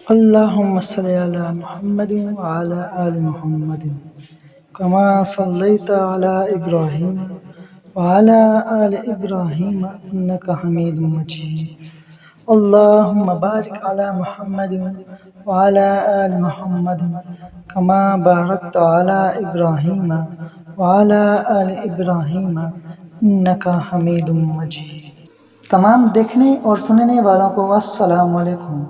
اللهم صل على محمد وعلى آل محمد كما صليت على إبراهيم وعلى آل إبراهيم إنك حميد مجيد. اللهم بارك على محمد وعلى آل محمد كما باركت على إبراهيم وعلى آل إبراهيم إنك حميد مجيد. تمام دیکھنے اور سننے والوں کو السلام علیکم۔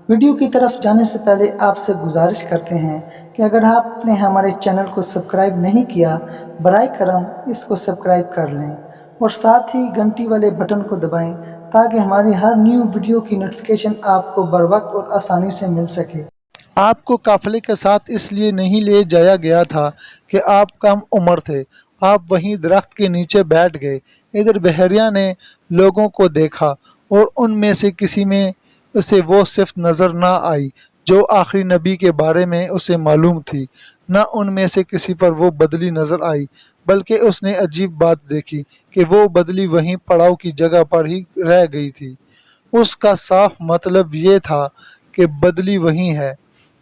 ویڈیو کی طرف جانے سے پہلے آپ سے گزارش کرتے ہیں کہ اگر آپ نے ہمارے چینل کو سبسکرائب نہیں کیا برائے کرم اس کو سبسکرائب کر لیں اور ساتھ ہی گھنٹی والے بٹن کو دبائیں تاکہ ہماری ہر نیو ویڈیو کی نوٹیفیکیشن آپ کو بروقت اور آسانی سے مل سکے۔ آپ کو قافلے کے ساتھ اس لیے نہیں لے جایا گیا تھا کہ آپ کم عمر تھے، آپ وہیں درخت کے نیچے بیٹھ گئے۔ ادھر بحیرہ نے لوگوں کو دیکھا اور ان میں سے کسی میں اسے وہ صفت نظر نہ آئی جو آخری نبی کے بارے میں اسے معلوم تھی، نہ ان میں سے کسی پر وہ بدلی نظر آئی، بلکہ اس نے عجیب بات دیکھی کہ وہ بدلی وہیں پڑاؤ کی جگہ پر ہی رہ گئی تھی۔ اس کا صاف مطلب یہ تھا کہ بدلی وہیں ہے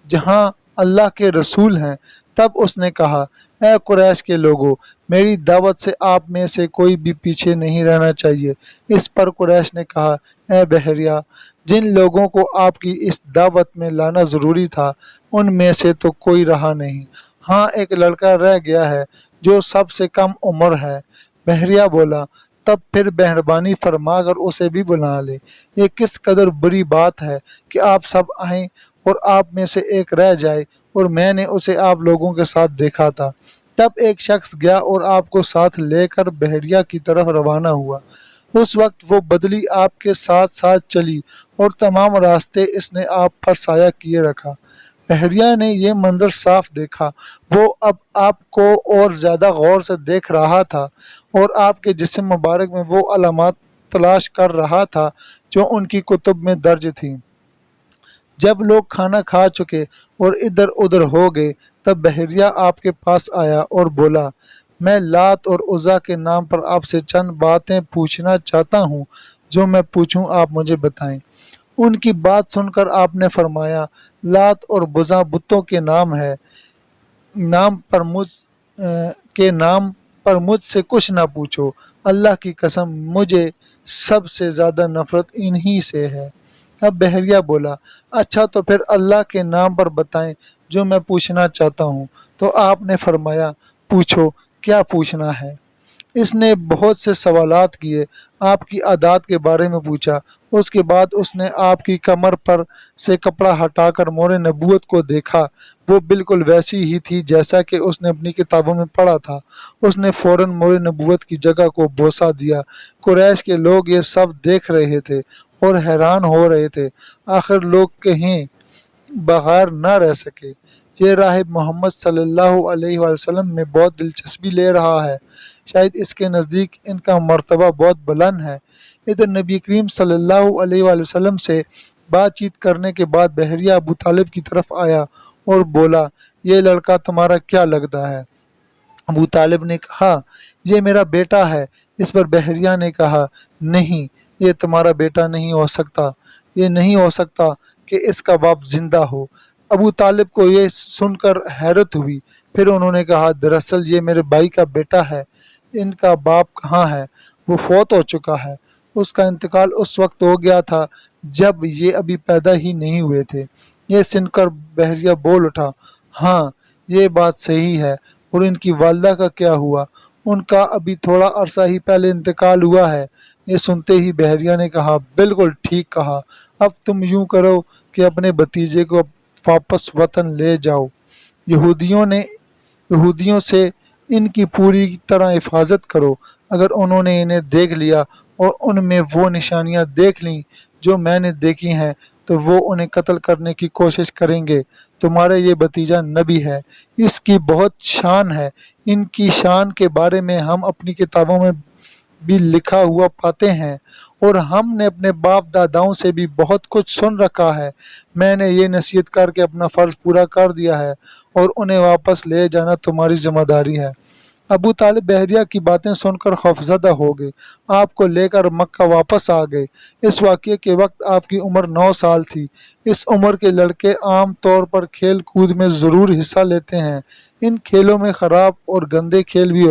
جہاں اللہ کے رسول ہیں۔ تب اس نے کہا، اے قریش کے لوگو، میری دعوت سے آپ میں سے کوئی بھی پیچھے نہیں رہنا چاہیے۔ اس پر قریش نے کہا، اے بحیرہ، جن لوگوں کو آپ کی اس دعوت میں لانا ضروری تھا ان میں سے تو کوئی رہا نہیں، ہاں ایک لڑکا رہ گیا ہے جو سب سے کم عمر ہے۔ بحیرہ بولا، تب پھر مہربانی فرما کر اسے بھی بلا لے۔ یہ کس قدر بری بات ہے کہ آپ سب آئیں اور آپ میں سے ایک رہ جائے، اور میں نے اسے آپ لوگوں کے ساتھ دیکھا تھا۔ تب ایک شخص گیا اور آپ کو ساتھ لے کر بحیرہ کی طرف روانہ ہوا۔ اس وقت وہ بدلی آپ کے ساتھ ساتھ چلی اور تمام راستے اس نے آپ پر سایہ کیے رکھا۔ بحیرہ نے یہ منظر صاف دیکھا، وہ اب آپ کو اور زیادہ غور سے دیکھ رہا تھا اور آپ کے جسم مبارک میں وہ علامات تلاش کر رہا تھا جو ان کی کتب میں درج تھیں۔ جب لوگ کھانا کھا چکے اور ادھر ادھر ہو گئے تب بحیرہ آپ کے پاس آیا اور بولا، میں لات اور عزیٰ کے نام پر آپ سے چند باتیں پوچھنا چاہتا ہوں، جو میں پوچھوں آپ مجھے بتائیں۔ ان کی بات سن کر آپ نے فرمایا، لات اور عزیٰ بتوں کے نام ہے، نام پر مجھ سے کچھ نہ پوچھو، اللہ کی قسم مجھے سب سے زیادہ نفرت انہی سے ہے۔ اب بحیرہ بولا، اچھا تو پھر اللہ کے نام پر بتائیں جو میں پوچھنا چاہتا ہوں۔ تو آپ نے فرمایا، پوچھو کیا پوچھنا ہے۔ اس نے بہت سے سوالات کیے، آپ کی عادات کے بارے میں پوچھا۔ اس کے بعد اس نے آپ کی کمر پر سے کپڑا ہٹا کر مہر نبوت کو دیکھا، وہ بالکل ویسی ہی تھی جیسا کہ اس نے اپنی کتابوں میں پڑھا تھا۔ اس نے فوراً مہر نبوت کی جگہ کو بوسہ دیا۔ قریش کے لوگ یہ سب دیکھ رہے تھے اور حیران ہو رہے تھے، آخر لوگ کہیں بغیر نہ رہ سکے، یہ راہب محمد صلی اللہ علیہ وسلم میں بہت دلچسپی لے رہا ہے، شاید اس کے نزدیک ان کا مرتبہ بہت بلند ہے۔ ادھر نبی کریم صلی اللہ علیہ وسلم سے بات چیت کرنے کے بعد بحیرہ ابو طالب کی طرف آیا اور بولا، یہ لڑکا تمہارا کیا لگتا ہے؟ ابو طالب نے کہا، یہ میرا بیٹا ہے۔ اس پر بحیرہ نے کہا، نہیں، یہ تمہارا بیٹا نہیں ہو سکتا، یہ نہیں ہو سکتا کہ اس کا باپ زندہ ہو۔ ابو طالب کو یہ سن کر حیرت ہوئی، پھر انہوں نے کہا، دراصل یہ میرے بھائی کا بیٹا ہے، ان کا باپ کہاں ہے؟ وہ فوت ہو چکا ہے، اس کا انتقال اس وقت ہو گیا تھا جب یہ ابھی پیدا ہی نہیں ہوئے تھے۔ یہ سن کر بحیرہ بول اٹھا، ہاں یہ بات صحیح ہے، اور ان کی والدہ کا کیا ہوا؟ ان کا ابھی تھوڑا عرصہ ہی پہلے انتقال ہوا ہے۔ یہ سنتے ہی بحیرہ نے کہا، بالکل ٹھیک کہا، اب تم یوں کرو کہ اپنے بھتیجے کو واپس وطن لے جاؤ، یہودیوں سے ان کی پوری طرح حفاظت کرو، اگر انہوں نے انہیں دیکھ لیا اور ان میں وہ نشانیاں دیکھ لیں جو میں نے دیکھی ہیں تو وہ انہیں قتل کرنے کی کوشش کریں گے۔ تمہارا یہ بھتیجا نبی ہے، اس کی بہت شان ہے، ان کی شان کے بارے میں ہم اپنی کتابوں میں بھی لکھا ہوا پاتے ہیں، اور ہم نے اپنے باپ داداؤں سے بھی بہت کچھ سن رکھا ہے۔ میں نے یہ نصیحت کر کے اپنا فرض پورا کر دیا ہے، اور انہیں واپس لے جانا تمہاری ذمہ داری ہے۔ ابو طالب بحریہ کی باتیں سن کر خوفزدہ ہو گئے، آپ کو لے کر مکہ واپس آ گئے۔ اس واقعے کے وقت آپ کی عمر 9 سال تھی۔ اس عمر کے لڑکے عام طور پر کھیل کود میں ضرور حصہ لیتے ہیں۔ ان کھیلوں میں خراب اور گندے کھیل بھی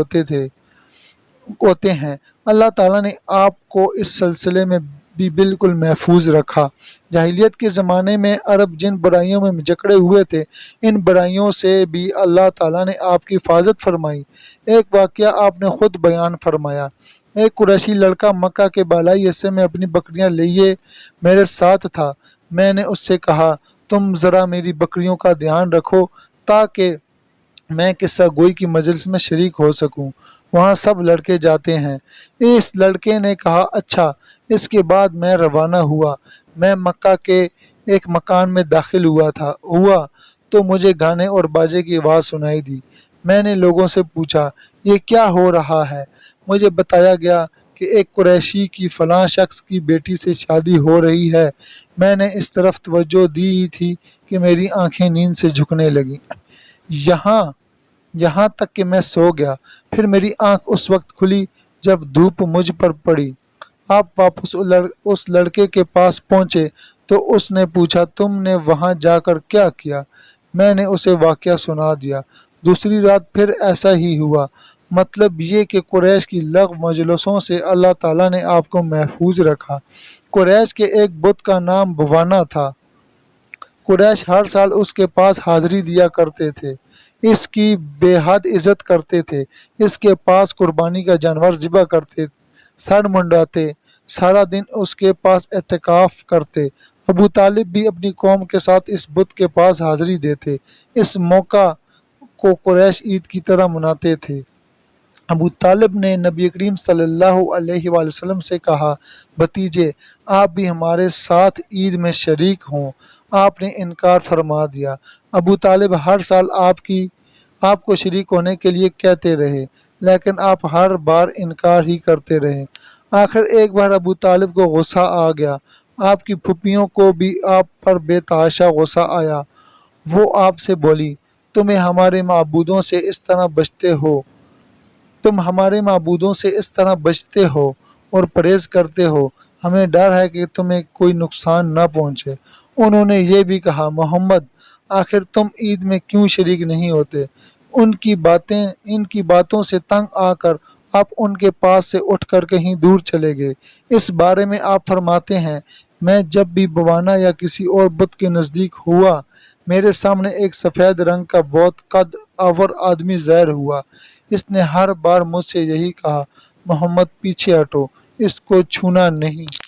ہوتے ہیں۔ اللہ تعالیٰ نے آپ کو اس سلسلے میں بھی بالکل محفوظ رکھا۔ جاہلیت کے زمانے میں عرب جن برائیوں میں جکڑے ہوئے تھے، ان برائیوں سے بھی اللہ تعالیٰ نے آپ کی حفاظت فرمائی۔ ایک واقعہ آپ نے خود بیان فرمایا۔ ایک قریشی لڑکا مکہ کے بالائی حصے میں اپنی بکریاں لیے میرے ساتھ تھا۔ میں نے اس سے کہا، تم ذرا میری بکریوں کا دھیان رکھو تاکہ میں قصہ گوئی کی مجلس میں شریک ہو سکوں۔ وہاں سب لڑکے جاتے ہیں۔ اس لڑکے نے کہا، اچھا۔ اس کے بعد میں روانہ ہوا۔ میں مکہ کے ایک مکان میں داخل ہوا تو مجھے گانے اور باجے کی آواز سنائی دی۔ میں نے لوگوں سے پوچھا، یہ کیا ہو رہا ہے؟ مجھے بتایا گیا کہ ایک قریشی کی فلاں شخص کی بیٹی سے شادی ہو رہی ہے۔ میں نے اس طرف توجہ دی ہی تھی کہ میری آنکھیں نیند سے جھکنے لگیں، یہاں تک کہ میں سو گیا۔ پھر میری آنکھ اس وقت کھلی جب دھوپ مجھ پر پڑی۔ آپ واپس اس لڑکے کے پاس پہنچے تو اس نے پوچھا، تم نے وہاں جا کر کیا کیا؟ میں نے اسے واقعہ سنا دیا۔ دوسری رات پھر ایسا ہی ہوا۔ مطلب یہ کہ قریش کی لغو مجلسوں سے اللہ تعالیٰ نے آپ کو محفوظ رکھا۔ قریش کے ایک بت کا نام بوانا تھا۔ قریش ہر سال اس کے پاس حاضری دیا کرتے تھے، اس کی بے حد عزت کرتے تھے، اس کے پاس قربانی کا جانور ذبح کرتے، سر منڈاتے، سارا دن اس کے پاس اعتکاف کرتے۔ ابو طالب بھی اپنی قوم کے ساتھ اس بت کے پاس حاضری دیتے۔ اس موقع کو قریش عید کی طرح مناتے تھے۔ ابو طالب نے نبی کریم صلی اللہ علیہ وآلہ وسلم سے کہا، بھتیجے، آپ بھی ہمارے ساتھ عید میں شریک ہوں۔ آپ نے انکار فرما دیا۔ ابو طالب ہر سال آپ کو شریک ہونے کے لیے کہتے رہے، لیکن آپ ہر بار انکار ہی کرتے رہے۔ آخر ایک بار ابو طالب کو غصہ آ گیا۔ آپ کی پھوپھیوں کو بھی آپ پر بے تحاشا غصہ آیا۔ وہ آپ سے بولی، تم ہمارے معبودوں سے اس طرح بچتے ہو اور پرہیز کرتے ہو، ہمیں ڈر ہے کہ تمہیں کوئی نقصان نہ پہنچے۔ انہوں نے یہ بھی کہا، محمد، آخر تم عید میں کیوں شریک نہیں ہوتے؟ ان کی باتوں سے تنگ آ کر آپ ان کے پاس سے اٹھ کر کہیں دور چلے گئے۔ اس بارے میں آپ فرماتے ہیں، میں جب بھی بوانا یا کسی اور بت کے نزدیک ہوا، میرے سامنے ایک سفید رنگ کا بہت قد آور آدمی ظاہر ہوا۔ اس نے ہر بار مجھ سے یہی کہا، محمد پیچھے ہٹو، اس کو چھونا نہیں۔